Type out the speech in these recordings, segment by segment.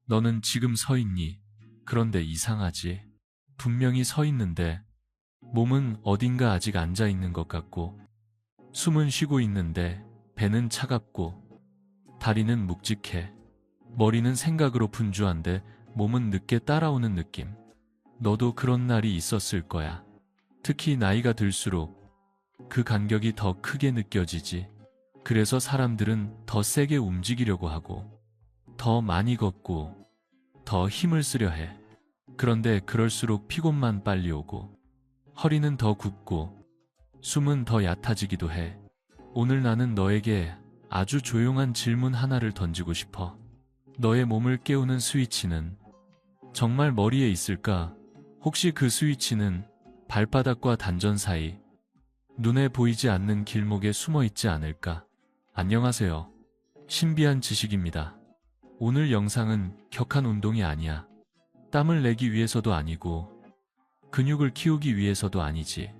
너는 지금 서 있니? 그런데 이상하지. 분명히 서 있는데 몸은 어딘가 아직 앉아 있는 것 같고, 숨은 쉬고 있는데 배는 차갑고, 다리는 묵직해. 머리는 생각으로 분주한데 몸은 늦게 따라오는 느낌. 너도 그런 날이 있었을 거야. 특히 나이가 들수록 그 간격이 더 크게 느껴지지. 그래서 사람들은 더 세게 움직이려고 하고, 더 많이 걷고, 더 힘을 쓰려 해. 그런데 그럴수록 피곤만 빨리 오고, 허리는 더 굽고, 숨은 더 얕아지기도 해. 오늘 나는 너에게 아주 조용한 질문 하나를 던지고 싶어. 너의 몸을 깨우는 스위치는 정말 머리에 있을까? 혹시 그 스위치는 발바닥과 단전 사이, 눈에 보이지 않는 길목에 숨어 있지 않을까? 안녕하세요. 신비한 지식입니다. 오늘 영상은 격한 운동이 아니야. 땀을 내기 위해서도 아니고, 근육을 키우기 위해서도 아니지.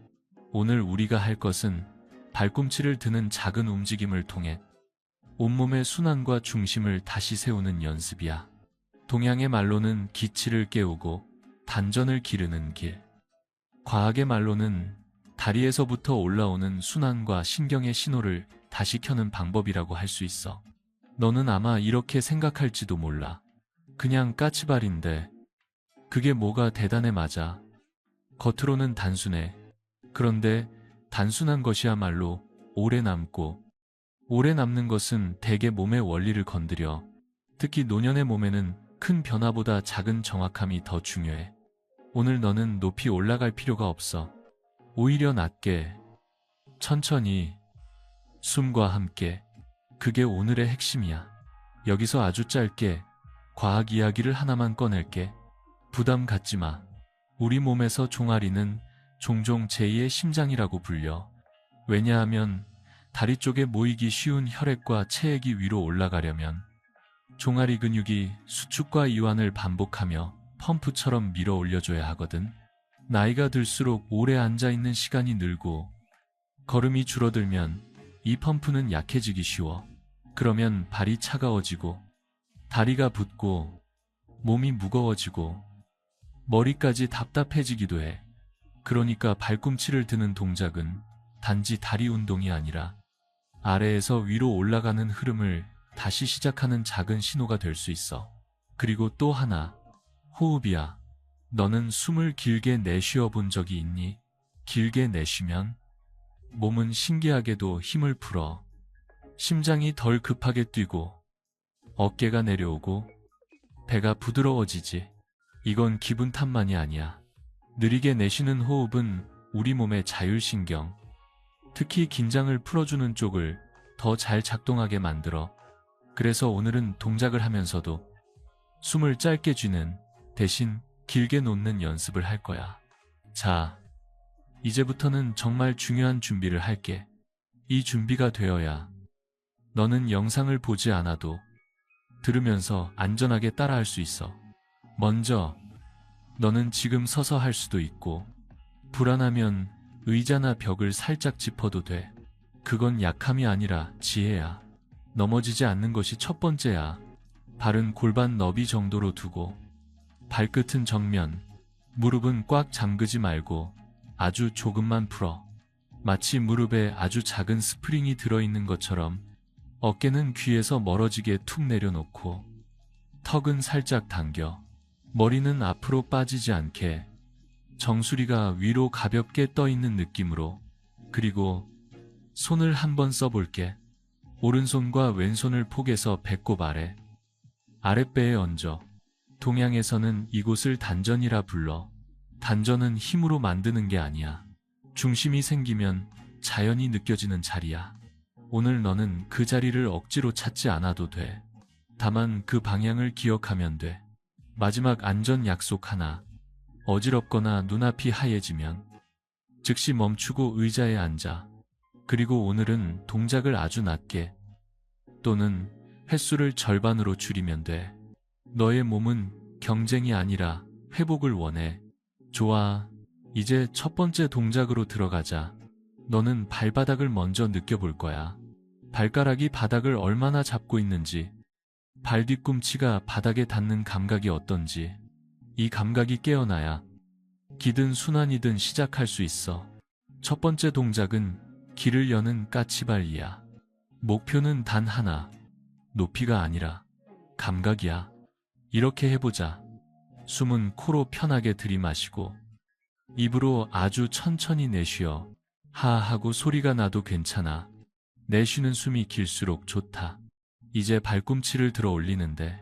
오늘 우리가 할 것은 발꿈치를 드는 작은 움직임을 통해 온몸의 순환과 중심을 다시 세우는 연습이야. 동양의 말로는 기치를 깨우고 단전을 기르는 길. 과학의 말로는 다리에서부터 올라오는 순환과 신경의 신호를 다시 켜는 방법이라고 할 수 있어. 너는 아마 이렇게 생각할지도 몰라. 그냥 까치발인데 그게 뭐가 대단해. 맞아. 겉으로는 단순해. 그런데 단순한 것이야말로 오래 남고, 오래 남는 것은 대개 몸의 원리를 건드려. 특히 노년의 몸에는 큰 변화보다 작은 정확함이 더 중요해. 오늘 너는 높이 올라갈 필요가 없어. 오히려 낮게, 천천히, 숨과 함께. 그게 오늘의 핵심이야. 여기서 아주 짧게 과학 이야기를 하나만 꺼낼게. 부담 갖지 마. 우리 몸에서 종아리는 종종 제2의 심장이라고 불려. 왜냐하면 다리 쪽에 모이기 쉬운 혈액과 체액이 위로 올라가려면 종아리 근육이 수축과 이완을 반복하며 펌프처럼 밀어 올려줘야 하거든. 나이가 들수록 오래 앉아있는 시간이 늘고 걸음이 줄어들면 이 펌프는 약해지기 쉬워. 그러면 발이 차가워지고, 다리가 붓고, 몸이 무거워지고, 머리까지 답답해지기도 해. 그러니까 발꿈치를 드는 동작은 단지 다리 운동이 아니라 아래에서 위로 올라가는 흐름을 다시 시작하는 작은 신호가 될 수 있어. 그리고 또 하나, 호흡이야. 너는 숨을 길게 내쉬어 본 적이 있니? 길게 내쉬면 몸은 신기하게도 힘을 풀어. 심장이 덜 급하게 뛰고, 어깨가 내려오고, 배가 부드러워지지. 이건 기분 탓만이 아니야. 느리게 내쉬는 호흡은 우리 몸의 자율신경, 특히 긴장을 풀어주는 쪽을 더 잘 작동하게 만들어. 그래서 오늘은 동작을 하면서도 숨을 짧게 쥐는 대신 길게 놓는 연습을 할 거야. 자, 이제부터는 정말 중요한 준비를 할게. 이 준비가 되어야 너는 영상을 보지 않아도 들으면서 안전하게 따라할 수 있어. 먼저, 너는 지금 서서 할 수도 있고, 불안하면 의자나 벽을 살짝 짚어도 돼. 그건 약함이 아니라 지혜야. 넘어지지 않는 것이 첫 번째야. 발은 골반 너비 정도로 두고, 발끝은 정면, 무릎은 꽉 잠그지 말고 아주 조금만 풀어. 마치 무릎에 아주 작은 스프링이 들어있는 것처럼. 어깨는 귀에서 멀어지게 툭 내려놓고, 턱은 살짝 당겨. 머리는 앞으로 빠지지 않게, 정수리가 위로 가볍게 떠있는 느낌으로. 그리고 손을 한번 써볼게. 오른손과 왼손을 폭에서 배꼽 아래, 아랫배에 얹어. 동양에서는 이곳을 단전이라 불러. 단전은 힘으로 만드는 게 아니야. 중심이 생기면 자연히 느껴지는 자리야. 오늘 너는 그 자리를 억지로 찾지 않아도 돼. 다만 그 방향을 기억하면 돼. 마지막 안전 약속 하나. 어지럽거나 눈앞이 하얘지면 즉시 멈추고 의자에 앉아. 그리고 오늘은 동작을 아주 낮게, 또는 횟수를 절반으로 줄이면 돼. 너의 몸은 경쟁이 아니라 회복을 원해. 좋아. 이제 첫 번째 동작으로 들어가자. 너는 발바닥을 먼저 느껴볼 거야. 발가락이 바닥을 얼마나 잡고 있는지. 발 뒤꿈치가 바닥에 닿는 감각이 어떤지, 이 감각이 깨어나야 기든 순환이든 시작할 수 있어. 첫 번째 동작은 길을 여는 까치발이야. 목표는 단 하나, 높이가 아니라 감각이야. 이렇게 해보자. 숨은 코로 편하게 들이마시고 입으로 아주 천천히 내쉬어. 하하고 소리가 나도 괜찮아. 내쉬는 숨이 길수록 좋다. 이제 발꿈치를 들어 올리는데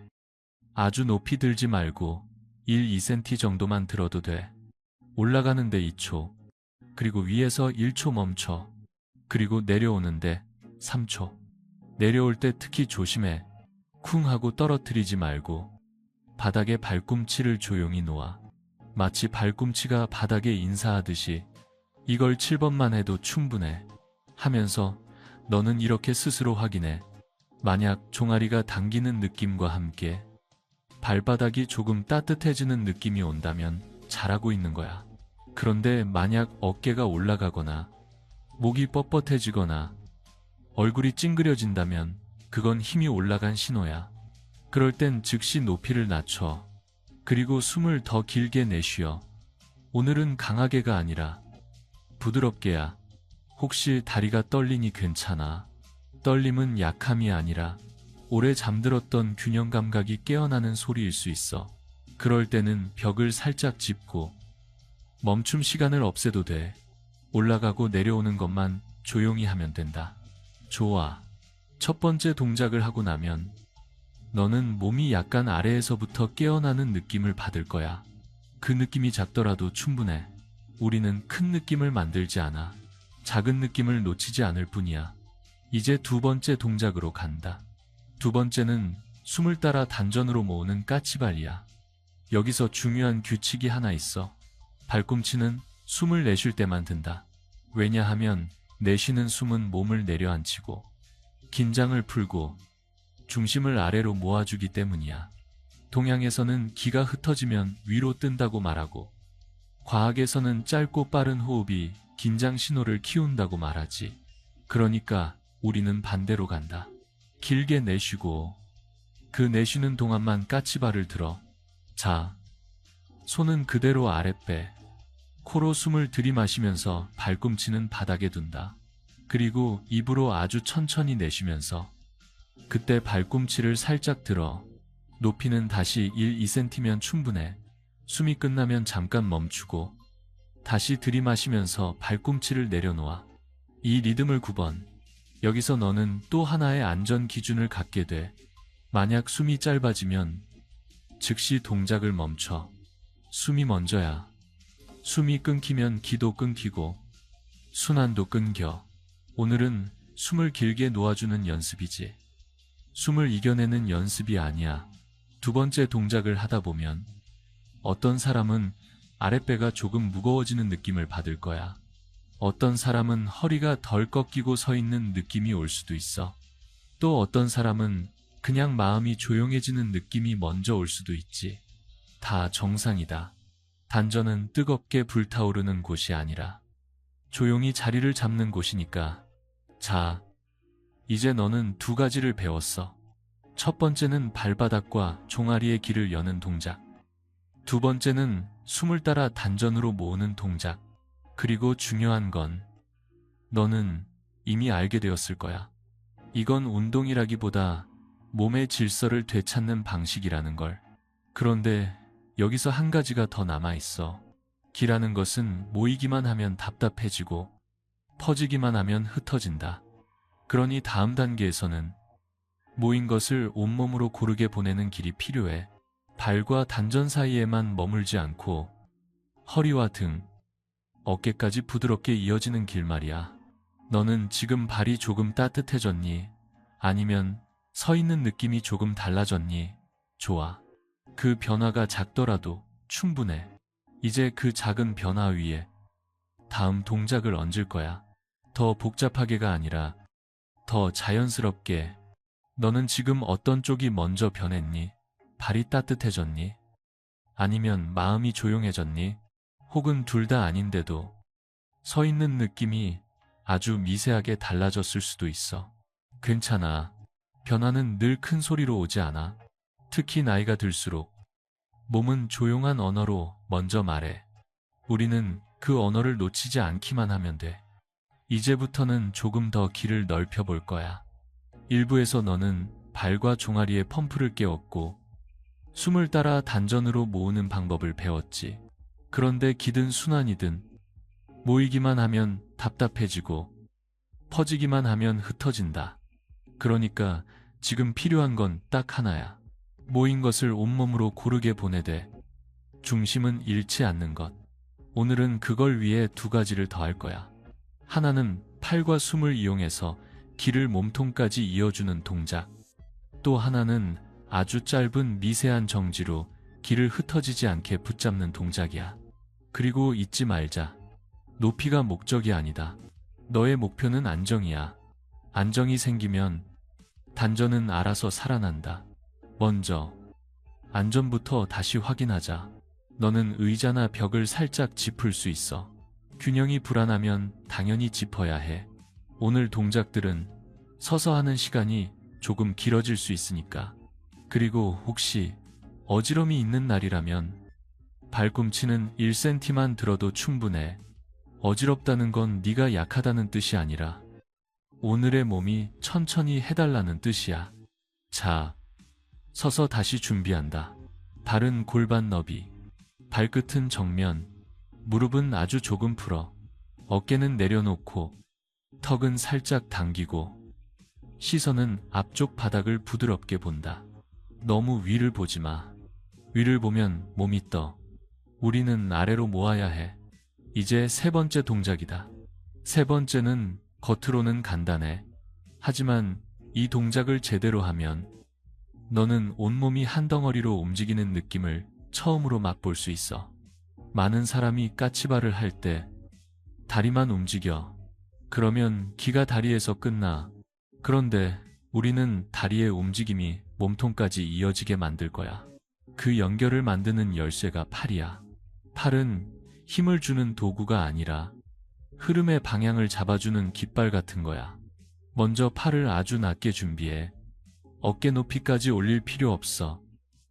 아주 높이 들지 말고 1, 2cm 정도만 들어도 돼. 올라가는데 2초, 그리고 위에서 1초 멈춰. 그리고 내려오는데 3초. 내려올 때 특히 조심해. 쿵 하고 떨어뜨리지 말고 바닥에 발꿈치를 조용히 놓아. 마치 발꿈치가 바닥에 인사하듯이. 이걸 7번만 해도 충분해. 하면서 너는 이렇게 스스로 확인해. 만약 종아리가 당기는 느낌과 함께 발바닥이 조금 따뜻해지는 느낌이 온다면 잘하고 있는 거야. 그런데 만약 어깨가 올라가거나 목이 뻣뻣해지거나 얼굴이 찡그려진다면 그건 힘이 올라간 신호야. 그럴 땐 즉시 높이를 낮춰. 그리고 숨을 더 길게 내쉬어. 오늘은 강하게가 아니라 부드럽게야. 혹시 다리가 떨리니 괜찮아. 떨림은 약함이 아니라 오래 잠들었던 균형 감각이 깨어나는 소리일 수 있어. 그럴 때는 벽을 살짝 짚고 멈춤 시간을 없애도 돼. 올라가고 내려오는 것만 조용히 하면 된다. 좋아. 첫 번째 동작을 하고 나면 너는 몸이 약간 아래에서부터 깨어나는 느낌을 받을 거야. 그 느낌이 작더라도 충분해. 우리는 큰 느낌을 만들지 않아. 작은 느낌을 놓치지 않을 뿐이야. 이제 두 번째 동작으로 간다. 두 번째는 숨을 따라 단전으로 모으는 까치발이야. 여기서 중요한 규칙이 하나 있어. 발꿈치는 숨을 내쉴 때만 든다. 왜냐하면 내쉬는 숨은 몸을 내려앉히고 긴장을 풀고 중심을 아래로 모아주기 때문이야. 동양에서는 기가 흩어지면 위로 뜬다고 말하고 과학에서는 짧고 빠른 호흡이 긴장 신호를 키운다고 말하지. 그러니까 우리는 반대로 간다. 길게 내쉬고 그 내쉬는 동안만 까치발을 들어. 자, 손은 그대로 아래 빼. 코로 숨을 들이마시면서 발꿈치는 바닥에 둔다. 그리고 입으로 아주 천천히 내쉬면서 그때 발꿈치를 살짝 들어. 높이는 다시 1, 2cm면 충분해. 숨이 끝나면 잠깐 멈추고 다시 들이마시면서 발꿈치를 내려놓아. 이 리듬을 9번. 여기서 너는 또 하나의 안전 기준을 갖게 돼. 만약 숨이 짧아지면 즉시 동작을 멈춰. 숨이 먼저야. 숨이 끊기면 기도 끊기고 순환도 끊겨. 오늘은 숨을 길게 놓아주는 연습이지. 숨을 이겨내는 연습이 아니야. 두 번째 동작을 하다 보면 어떤 사람은 아랫배가 조금 무거워지는 느낌을 받을 거야. 어떤 사람은 허리가 덜 꺾이고 서 있는 느낌이 올 수도 있어. 또 어떤 사람은 그냥 마음이 조용해지는 느낌이 먼저 올 수도 있지. 다 정상이다. 단전은 뜨겁게 불타오르는 곳이 아니라 조용히 자리를 잡는 곳이니까. 자, 이제 너는 두 가지를 배웠어. 첫 번째는 발바닥과 종아리의 길을 여는 동작. 두 번째는 숨을 따라 단전으로 모으는 동작. 그리고 중요한 건 너는 이미 알게 되었을 거야. 이건 운동이라기보다 몸의 질서를 되찾는 방식이라는 걸. 그런데 여기서 한 가지가 더 남아있어. 기라는 것은 모이기만 하면 답답해지고 퍼지기만 하면 흩어진다. 그러니 다음 단계에서는 모인 것을 온몸으로 고르게 보내는 길이 필요해. 발과 단전 사이에만 머물지 않고 허리와 등, 어깨까지 부드럽게 이어지는 길 말이야. 너는 지금 발이 조금 따뜻해졌니? 아니면 서 있는 느낌이 조금 달라졌니? 좋아. 그 변화가 작더라도 충분해. 이제 그 작은 변화 위에 다음 동작을 얹을 거야. 더 복잡하게가 아니라 더 자연스럽게. 너는 지금 어떤 쪽이 먼저 변했니? 발이 따뜻해졌니? 아니면 마음이 조용해졌니? 혹은 둘 다 아닌데도 서 있는 느낌이 아주 미세하게 달라졌을 수도 있어. 괜찮아. 변화는 늘 큰 소리로 오지 않아. 특히 나이가 들수록 몸은 조용한 언어로 먼저 말해. 우리는 그 언어를 놓치지 않기만 하면 돼. 이제부터는 조금 더 길을 넓혀 볼 거야. 일부에서 너는 발과 종아리에 펌프를 깨웠고 숨을 따라 단전으로 모으는 방법을 배웠지. 그런데 기든 순환이든 모이기만 하면 답답해지고 퍼지기만 하면 흩어진다. 그러니까 지금 필요한 건 딱 하나야. 모인 것을 온몸으로 고르게 보내되 중심은 잃지 않는 것. 오늘은 그걸 위해 두 가지를 더 할 거야. 하나는 팔과 숨을 이용해서 길을 몸통까지 이어주는 동작. 또 하나는 아주 짧은 미세한 정지로 길을 흩어지지 않게 붙잡는 동작이야. 그리고 잊지 말자. 높이가 목적이 아니다. 너의 목표는 안정이야. 안정이 생기면 단전은 알아서 살아난다. 먼저 안전부터 다시 확인하자. 너는 의자나 벽을 살짝 짚을 수 있어. 균형이 불안하면 당연히 짚어야 해. 오늘 동작들은 서서 하는 시간이 조금 길어질 수 있으니까. 그리고 혹시 어지럼이 있는 날이라면 발꿈치는 1cm만 들어도 충분해. 어지럽다는 건 네가 약하다는 뜻이 아니라 오늘의 몸이 천천히 해달라는 뜻이야. 자, 서서 다시 준비한다. 발은 골반 너비, 발끝은 정면, 무릎은 아주 조금 풀어. 어깨는 내려놓고 턱은 살짝 당기고 시선은 앞쪽 바닥을 부드럽게 본다. 너무 위를 보지 마. 위를 보면 몸이 떠. 우리는 아래로 모아야 해. 이제 세 번째 동작이다. 세 번째는 겉으로는 간단해. 하지만 이 동작을 제대로 하면 너는 온몸이 한 덩어리로 움직이는 느낌을 처음으로 맛볼 수 있어. 많은 사람이 까치발을 할 때 다리만 움직여. 그러면 기가 다리에서 끝나. 그런데 우리는 다리의 움직임이 몸통까지 이어지게 만들 거야. 그 연결을 만드는 열쇠가 팔이야. 팔은 힘을 주는 도구가 아니라 흐름의 방향을 잡아주는 깃발 같은 거야. 먼저 팔을 아주 낮게 준비해. 어깨 높이까지 올릴 필요 없어.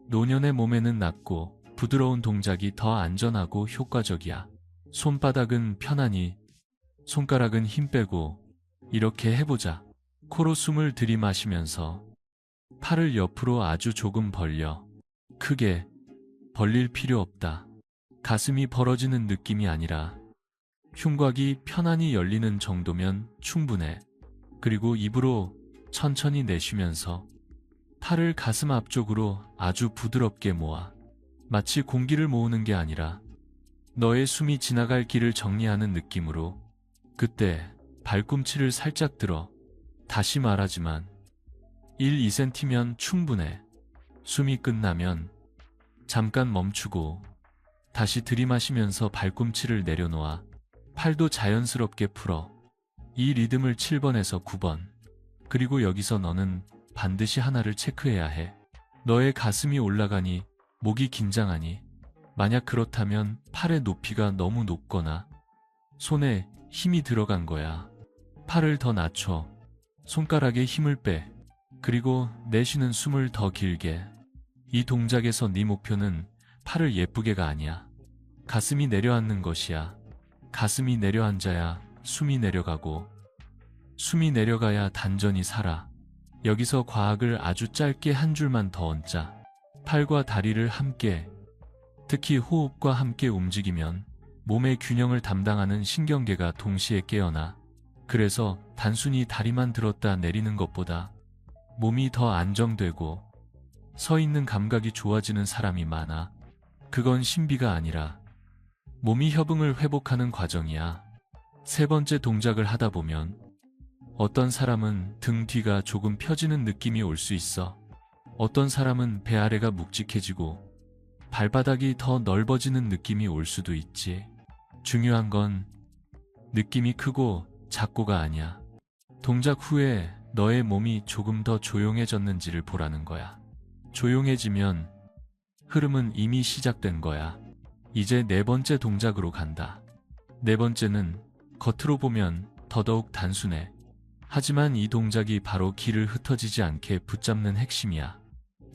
노년의 몸에는 낮고 부드러운 동작이 더 안전하고 효과적이야. 손바닥은 편안히, 손가락은 힘 빼고 이렇게 해보자. 코로 숨을 들이마시면서 팔을 옆으로 아주 조금 벌려. 크게 벌릴 필요 없다. 가슴이 벌어지는 느낌이 아니라 흉곽이 편안히 열리는 정도면 충분해. 그리고 입으로 천천히 내쉬면서 팔을 가슴 앞쪽으로 아주 부드럽게 모아. 마치 공기를 모으는 게 아니라 너의 숨이 지나갈 길을 정리하는 느낌으로. 그때 발꿈치를 살짝 들어. 다시 말하지만 1, 2cm면 충분해. 숨이 끝나면 잠깐 멈추고 다시 들이마시면서 발꿈치를 내려놓아. 팔도 자연스럽게 풀어. 이 리듬을 7번에서 9번. 그리고 여기서 너는 반드시 하나를 체크해야 해. 너의 가슴이 올라가니, 목이 긴장하니. 만약 그렇다면 팔의 높이가 너무 높거나 손에 힘이 들어간 거야. 팔을 더 낮춰. 손가락에 힘을 빼. 그리고 내쉬는 숨을 더 길게. 이 동작에서 네 목표는 팔을 예쁘게가 아니야. 가슴이 내려앉는 것이야. 가슴이 내려앉아야 숨이 내려가고 숨이 내려가야 단전이 살아. 여기서 과학을 아주 짧게 한 줄만 더 얹자. 팔과 다리를 함께, 특히 호흡과 함께 움직이면 몸의 균형을 담당하는 신경계가 동시에 깨어나. 그래서 단순히 다리만 들었다 내리는 것보다 몸이 더 안정되고 서 있는 감각이 좋아지는 사람이 많아. 그건 신비가 아니라 몸이 협응을 회복하는 과정이야. 세 번째 동작을 하다 보면 어떤 사람은 등 뒤가 조금 펴지는 느낌이 올 수 있어. 어떤 사람은 배 아래가 묵직해지고 발바닥이 더 넓어지는 느낌이 올 수도 있지. 중요한 건 느낌이 크고 작고가 아니야. 동작 후에 너의 몸이 조금 더 조용해졌는지를 보라는 거야. 조용해지면 흐름은 이미 시작된 거야. 이제 네 번째 동작으로 간다. 네 번째는 겉으로 보면 더더욱 단순해. 하지만 이 동작이 바로 길을 흩어지지 않게 붙잡는 핵심이야.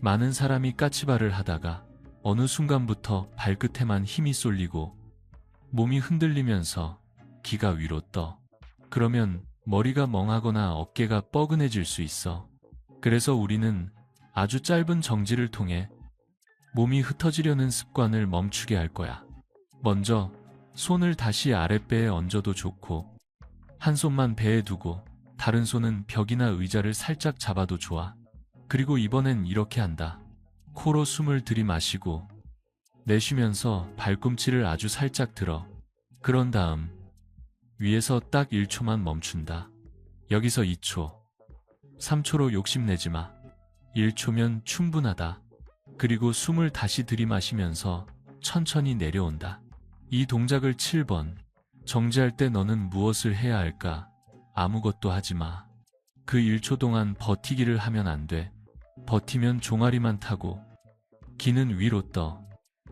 많은 사람이 까치발을 하다가 어느 순간부터 발끝에만 힘이 쏠리고 몸이 흔들리면서 기가 위로 떠. 그러면 머리가 멍하거나 어깨가 뻐근해질 수 있어. 그래서 우리는 아주 짧은 정지를 통해 몸이 흩어지려는 습관을 멈추게 할 거야. 먼저 손을 다시 아랫배에 얹어도 좋고, 한 손만 배에 두고 다른 손은 벽이나 의자를 살짝 잡아도 좋아. 그리고 이번엔 이렇게 한다. 코로 숨을 들이마시고 내쉬면서 발꿈치를 아주 살짝 들어. 그런 다음 위에서 딱 1초만 멈춘다. 여기서 2초, 3초로 욕심내지 마. 1초면 충분하다. 그리고 숨을 다시 들이마시면서 천천히 내려온다. 이 동작을 7번. 정지할 때 너는 무엇을 해야 할까? 아무것도 하지 마. 그 1초 동안 버티기를 하면 안 돼. 버티면 종아리만 타고 기는 위로 떠.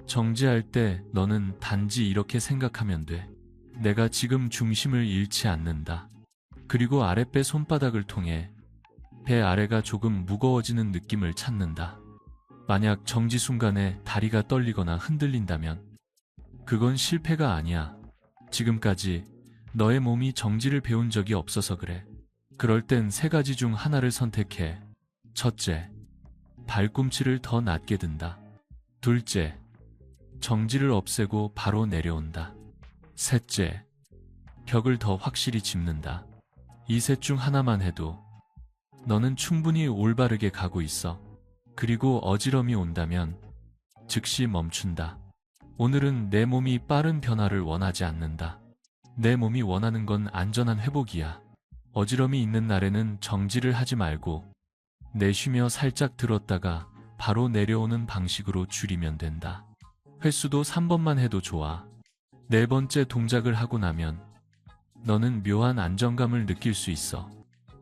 정지할 때 너는 단지 이렇게 생각하면 돼. 내가 지금 중심을 잃지 않는다. 그리고 아랫배 손바닥을 통해 배 아래가 조금 무거워지는 느낌을 찾는다. 만약 정지 순간에 다리가 떨리거나 흔들린다면 그건 실패가 아니야. 지금까지 너의 몸이 정지를 배운 적이 없어서 그래. 그럴 땐 3가지 중 하나를 선택해. 첫째, 발꿈치를 더 낮게 든다. 둘째, 정지를 없애고 바로 내려온다. 셋째, 벽을 더 확실히 짚는다. 이 셋 중 하나만 해도 너는 충분히 올바르게 가고 있어. 그리고 어지럼이 온다면 즉시 멈춘다. 오늘은 내 몸이 빠른 변화를 원하지 않는다. 내 몸이 원하는 건 안전한 회복이야. 어지럼이 있는 날에는 정지를 하지 말고 내쉬며 살짝 들었다가 바로 내려오는 방식으로 줄이면 된다. 횟수도 3번만 해도 좋아. 4번째 동작을 하고 나면 너는 묘한 안정감을 느낄 수 있어.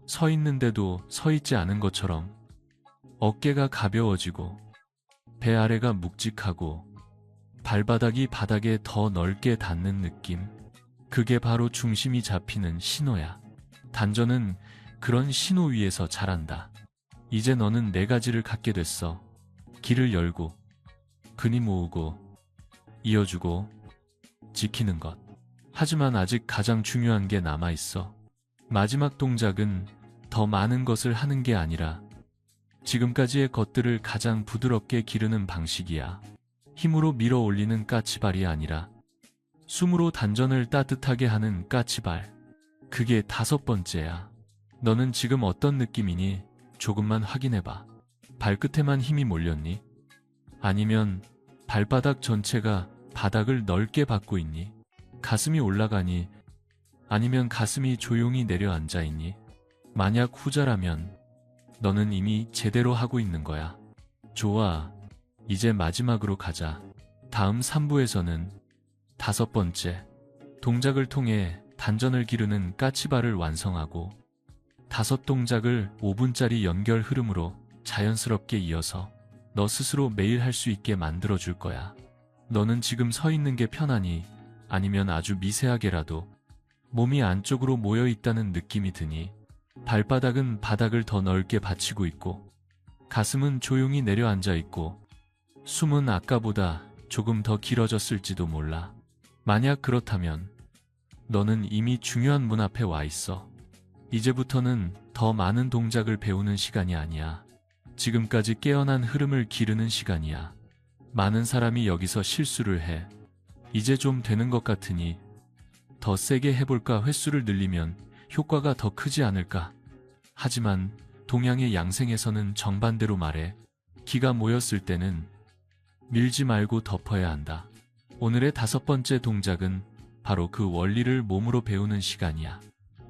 서 있는데도 서 있지 않은 것처럼 어깨가 가벼워지고 배 아래가 묵직하고 발바닥이 바닥에 더 넓게 닿는 느낌. 그게 바로 중심이 잡히는 신호야. 단전은 그런 신호 위에서 자란다. 이제 너는 4가지를 갖게 됐어. 길을 열고, 근이 모으고, 이어주고, 지키는 것. 하지만 아직 가장 중요한 게 남아있어. 마지막 동작은 더 많은 것을 하는 게 아니라 지금까지의 것들을 가장 부드럽게 기르는 방식이야. 힘으로 밀어 올리는 까치발이 아니라 숨으로 단전을 따뜻하게 하는 까치발. 그게 5번째야. 너는 지금 어떤 느낌이니? 조금만 확인해봐. 발끝에만 힘이 몰렸니? 아니면 발바닥 전체가 바닥을 넓게 받고 있니? 가슴이 올라가니? 아니면 가슴이 조용히 내려앉아 있니? 만약 후자라면 너는 이미 제대로 하고 있는 거야. 좋아. 이제 마지막으로 가자. 다음 3부에서는 5번째 동작을 통해 단전을 기르는 까치발을 완성하고 5동작을 5분짜리 연결 흐름으로 자연스럽게 이어서 너 스스로 매일 할 수 있게 만들어줄 거야. 너는 지금 서 있는 게 편하니? 아니면 아주 미세하게라도 몸이 안쪽으로 모여 있다는 느낌이 드니? 발바닥은 바닥을 더 넓게 받치고 있고 가슴은 조용히 내려앉아 있고 숨은 아까보다 조금 더 길어졌을지도 몰라. 만약 그렇다면 너는 이미 중요한 문 앞에 와 있어. 이제부터는 더 많은 동작을 배우는 시간이 아니야. 지금까지 깨어난 흐름을 기르는 시간이야. 많은 사람이 여기서 실수를 해. 이제 좀 되는 것 같으니 더 세게 해볼까? 횟수를 늘리면 효과가 더 크지 않을까? 하지만 동양의 양생에서는 정반대로 말해. 기가 모였을 때는 밀지 말고 덮어야 한다. 오늘의 5번째 동작은 바로 그 원리를 몸으로 배우는 시간이야.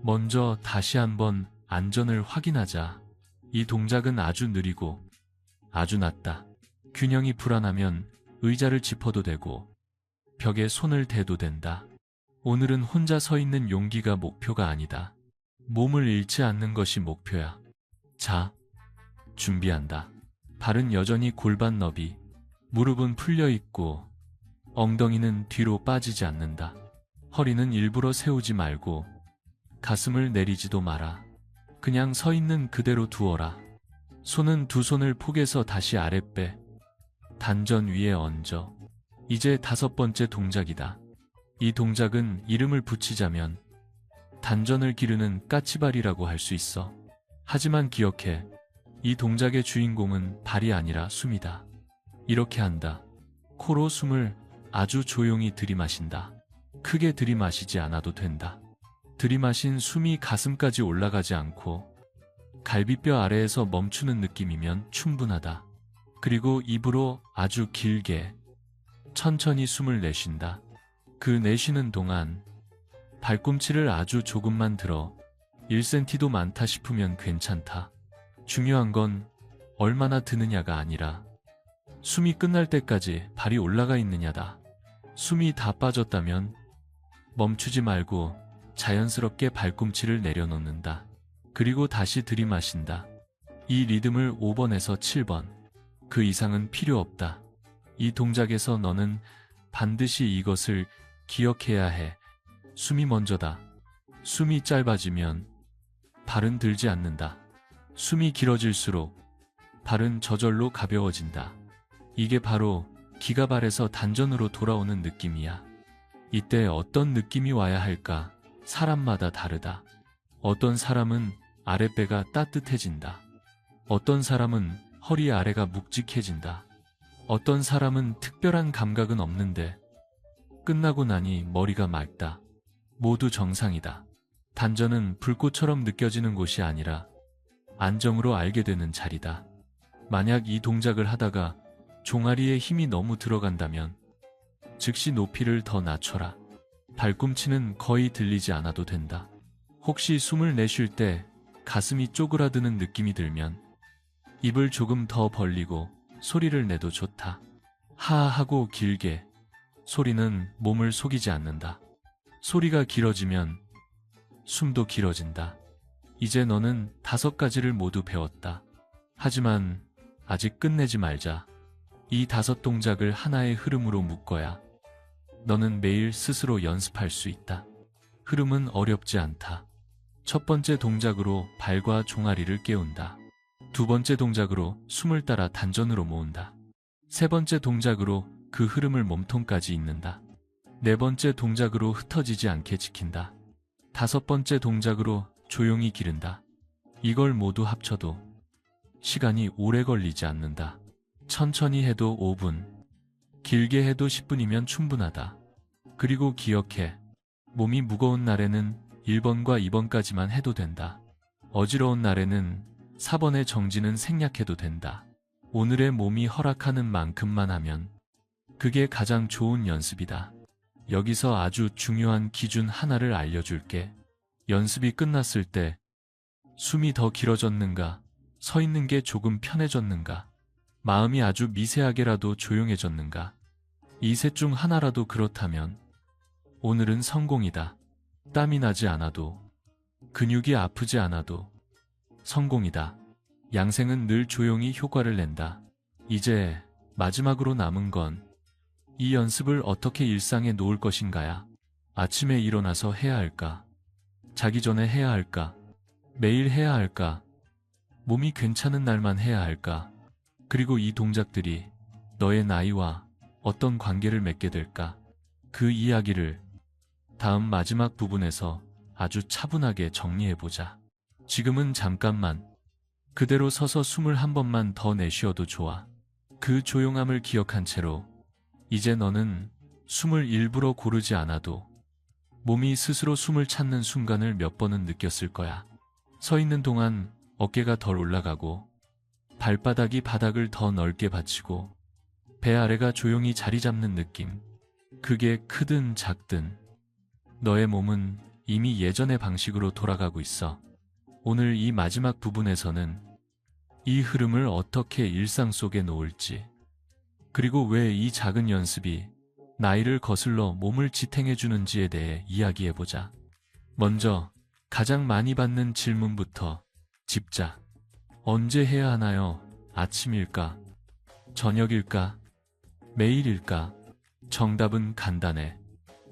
먼저 다시 한번 안전을 확인하자. 이 동작은 아주 느리고 아주 낮다. 균형이 불안하면 의자를 짚어도 되고 벽에 손을 대도 된다. 오늘은 혼자 서 있는 용기가 목표가 아니다. 몸을 잃지 않는 것이 목표야. 자, 준비한다. 발은 여전히 골반 너비, 무릎은 풀려 있고 엉덩이는 뒤로 빠지지 않는다. 허리는 일부러 세우지 말고 가슴을 내리지도 마라. 그냥 서 있는 그대로 두어라. 손은 두 손을 포개서 다시 아래 빼. 단전 위에 얹어. 이제 5번째 동작이다. 이 동작은 이름을 붙이자면 단전을 기르는 까치발이라고 할 수 있어. 하지만 기억해. 이 동작의 주인공은 발이 아니라 숨이다. 이렇게 한다. 코로 숨을 아주 조용히 들이마신다. 크게 들이마시지 않아도 된다. 들이마신 숨이 가슴까지 올라가지 않고 갈비뼈 아래에서 멈추는 느낌이면 충분하다. 그리고 입으로 아주 길게 천천히 숨을 내쉰다. 그 내쉬는 동안 발꿈치를 아주 조금만 들어 1cm도 많다 싶으면 괜찮다. 중요한 건 얼마나 드느냐가 아니라 숨이 끝날 때까지 발이 올라가 있느냐다. 숨이 다 빠졌다면 멈추지 말고 자연스럽게 발꿈치를 내려놓는다. 그리고 다시 들이마신다. 이 리듬을 5번에서 7번. 그 이상은 필요 없다. 이 동작에서 너는 반드시 이것을 기억해야 해. 숨이 먼저다. 숨이 짧아지면 발은 들지 않는다. 숨이 길어질수록 발은 저절로 가벼워진다. 이게 바로 기가 발에서 단전으로 돌아오는 느낌이야. 이때 어떤 느낌이 와야 할까? 사람마다 다르다. 어떤 사람은 아랫배가 따뜻해진다. 어떤 사람은 허리 아래가 묵직해진다. 어떤 사람은 특별한 감각은 없는데 끝나고 나니 머리가 맑다. 모두 정상이다. 단전은 불꽃처럼 느껴지는 곳이 아니라 안정으로 알게 되는 자리다. 만약 이 동작을 하다가 종아리에 힘이 너무 들어간다면 즉시 높이를 더 낮춰라. 발꿈치는 거의 들리지 않아도 된다. 혹시 숨을 내쉴 때 가슴이 쪼그라드는 느낌이 들면 입을 조금 더 벌리고 소리를 내도 좋다. 하하 하고 길게. 소리는 몸을 속이지 않는다. 소리가 길어지면 숨도 길어진다. 이제 너는 5가지를 모두 배웠다. 하지만 아직 끝내지 말자. 이 5동작을 하나의 흐름으로 묶어야 너는 매일 스스로 연습할 수 있다. 흐름은 어렵지 않다. 첫 번째 동작으로 발과 종아리를 깨운다. 두 번째 동작으로 숨을 따라 단전으로 모은다. 세 번째 동작으로 그 흐름을 몸통까지 잇는다. 네 번째 동작으로 흩어지지 않게 지킨다. 5번째 동작으로 조용히 기른다. 이걸 모두 합쳐도 시간이 오래 걸리지 않는다. 천천히 해도 5분, 길게 해도 10분이면 충분하다. 그리고 기억해. 몸이 무거운 날에는 1번과 2번까지만 해도 된다. 어지러운 날에는 4번의 정지는 생략해도 된다. 오늘의 몸이 허락하는 만큼만 하면 그게 가장 좋은 연습이다. 여기서 아주 중요한 기준 하나를 알려줄게. 연습이 끝났을 때 숨이 더 길어졌는가, 서 있는 게 조금 편해졌는가, 마음이 아주 미세하게라도 조용해졌는가, 이 셋 중 하나라도 그렇다면 오늘은 성공이다. 땀이 나지 않아도, 근육이 아프지 않아도 성공이다. 양생은 늘 조용히 효과를 낸다. 이제 마지막으로 남은 건 이 연습을 어떻게 일상에 놓을 것인가야. 아침에 일어나서 해야 할까? 자기 전에 해야 할까? 매일 해야 할까? 몸이 괜찮은 날만 해야 할까? 그리고 이 동작들이 너의 나이와 어떤 관계를 맺게 될까? 그 이야기를 다음 마지막 부분에서 아주 차분하게 정리해보자. 지금은 잠깐만 그대로 서서 숨을 한 번만 더 내쉬어도 좋아. 그 조용함을 기억한 채로 이제 너는 숨을 일부러 고르지 않아도 몸이 스스로 숨을 찾는 순간을 몇 번은 느꼈을 거야. 서 있는 동안 어깨가 덜 올라가고 발바닥이 바닥을 더 넓게 받치고 배 아래가 조용히 자리 잡는 느낌. 그게 크든 작든 너의 몸은 이미 예전의 방식으로 돌아가고 있어. 오늘 이 마지막 부분에서는 이 흐름을 어떻게 일상 속에 놓을지, 그리고 왜 이 작은 연습이 나이를 거슬러 몸을 지탱해주는지에 대해 이야기해보자. 먼저 가장 많이 받는 질문부터 짚자. 언제 해야 하나요? 아침일까? 저녁일까? 매일일까? 정답은 간단해.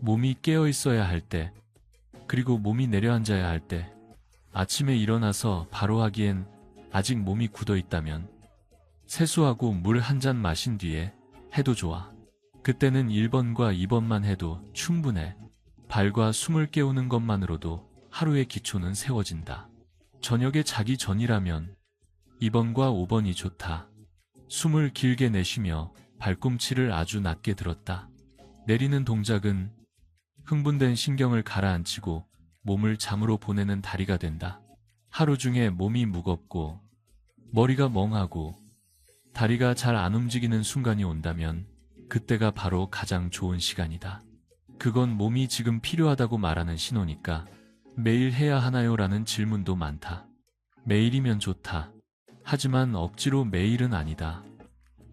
몸이 깨어 있어야 할 때, 그리고 몸이 내려앉아야 할 때. 아침에 일어나서 바로 하기엔 아직 몸이 굳어 있다면 세수하고 물 한 잔 마신 뒤에 해도 좋아. 그때는 1번과 2번만 해도 충분해. 발과 숨을 깨우는 것만으로도 하루의 기초는 세워진다. 저녁에 자기 전이라면 2번과 5번이 좋다. 숨을 길게 내쉬며 발꿈치를 아주 낮게 들었다. 내리는 동작은 흥분된 신경을 가라앉히고 몸을 잠으로 보내는 다리가 된다. 하루 중에 몸이 무겁고 머리가 멍하고 다리가 잘 안 움직이는 순간이 온다면 그때가 바로 가장 좋은 시간이다. 그건 몸이 지금 필요하다고 말하는 신호니까. 매일 해야 하나요? 라는 질문도 많다. 매일이면 좋다. 하지만 억지로 매일은 아니다.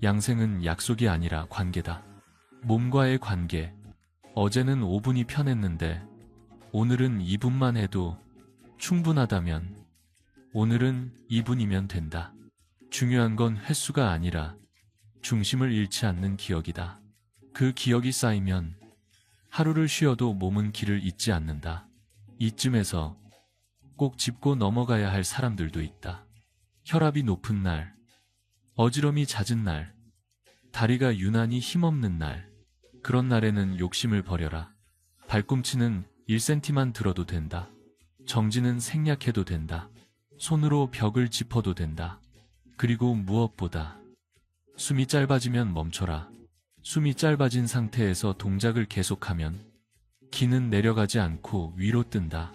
양생은 약속이 아니라 관계다. 몸과의 관계. 어제는 5분이 편했는데 오늘은 2분만 해도 충분하다면 오늘은 2분이면 된다. 중요한 건 횟수가 아니라 중심을 잃지 않는 기억이다. 그 기억이 쌓이면 하루를 쉬어도 몸은 길을 잊지 않는다. 이쯤에서 꼭 짚고 넘어가야 할 사람들도 있다. 혈압이 높은 날, 어지럼이 잦은 날, 다리가 유난히 힘없는 날. 그런 날에는 욕심을 버려라. 발꿈치는 1cm만 들어도 된다. 정지는 생략해도 된다. 손으로 벽을 짚어도 된다. 그리고 무엇보다 숨이 짧아지면 멈춰라. 숨이 짧아진 상태에서 동작을 계속하면 기는 내려가지 않고 위로 뜬다.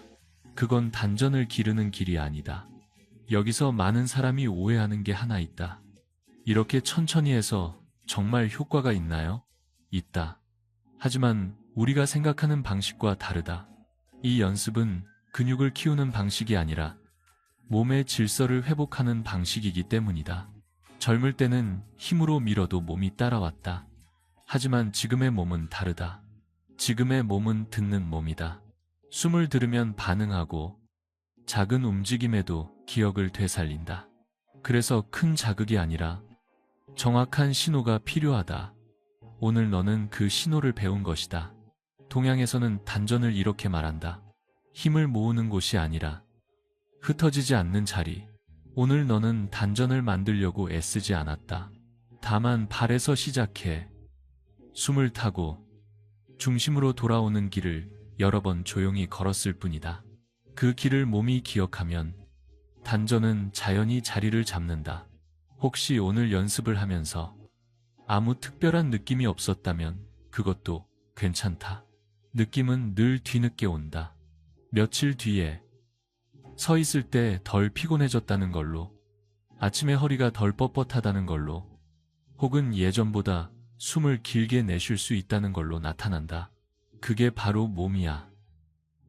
그건 단전을 기르는 길이 아니다. 여기서 많은 사람이 오해하는 게 하나 있다. 이렇게 천천히 해서 정말 효과가 있나요? 있다. 하지만 우리가 생각하는 방식과 다르다. 이 연습은 근육을 키우는 방식이 아니라 몸의 질서를 회복하는 방식이기 때문이다. 젊을 때는 힘으로 밀어도 몸이 따라왔다. 하지만 지금의 몸은 다르다. 지금의 몸은 듣는 몸이다. 숨을 들으면 반응하고 작은 움직임에도 기억을 되살린다. 그래서 큰 자극이 아니라 정확한 신호가 필요하다. 오늘 너는 그 신호를 배운 것이다. 동양에서는 단전을 이렇게 말한다. 힘을 모으는 곳이 아니라 흩어지지 않는 자리. 오늘 너는 단전을 만들려고 애쓰지 않았다. 다만 발에서 시작해 숨을 타고 중심으로 돌아오는 길을 여러 번 조용히 걸었을 뿐이다. 그 길을 몸이 기억하면 단전은 자연히 자리를 잡는다. 혹시 오늘 연습을 하면서 아무 특별한 느낌이 없었다면 그것도 괜찮다. 느낌은 늘 뒤늦게 온다. 며칠 뒤에 서 있을 때 덜 피곤해졌다는 걸로, 아침에 허리가 덜 뻣뻣하다는 걸로, 혹은 예전보다 숨을 길게 내쉴 수 있다는 걸로 나타난다. 그게 바로 몸이야.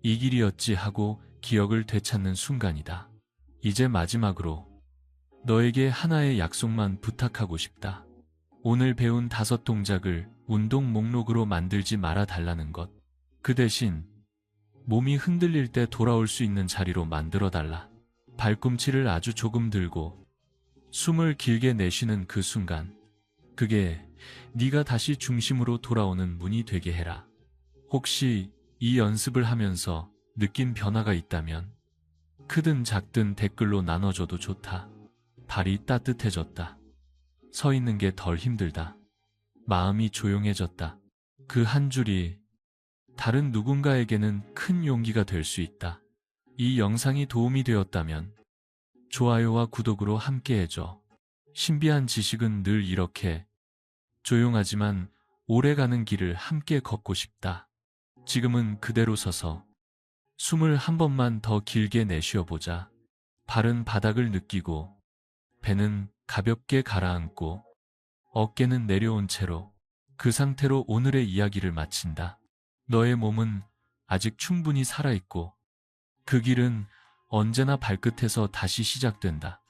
이 길이었지 하고 기억을 되찾는 순간이다. 이제 마지막으로 너에게 하나의 약속만 부탁하고 싶다. 오늘 배운 5동작을 운동 목록으로 만들지 말아 달라는 것. 그 대신 몸이 흔들릴 때 돌아올 수 있는 자리로 만들어 달라. 발꿈치를 아주 조금 들고 숨을 길게 내쉬는 그 순간, 그게 네가 다시 중심으로 돌아오는 문이 되게 해라. 혹시 이 연습을 하면서 느낀 변화가 있다면 크든 작든 댓글로 나눠줘도 좋다. 발이 따뜻해졌다. 서 있는 게 덜 힘들다. 마음이 조용해졌다. 그 한 줄이 다른 누군가에게는 큰 용기가 될 수 있다. 이 영상이 도움이 되었다면 좋아요와 구독으로 함께 해줘. 신비한 지식은 늘 이렇게 조용하지만 오래가는 길을 함께 걷고 싶다. 지금은 그대로 서서 숨을 한 번만 더 길게 내쉬어보자. 발은 바닥을 느끼고 배는 가볍게 가라앉고 어깨는 내려온 채로 그 상태로 오늘의 이야기를 마친다. 너의 몸은 아직 충분히 살아있고 그 길은 언제나 발끝에서 다시 시작된다.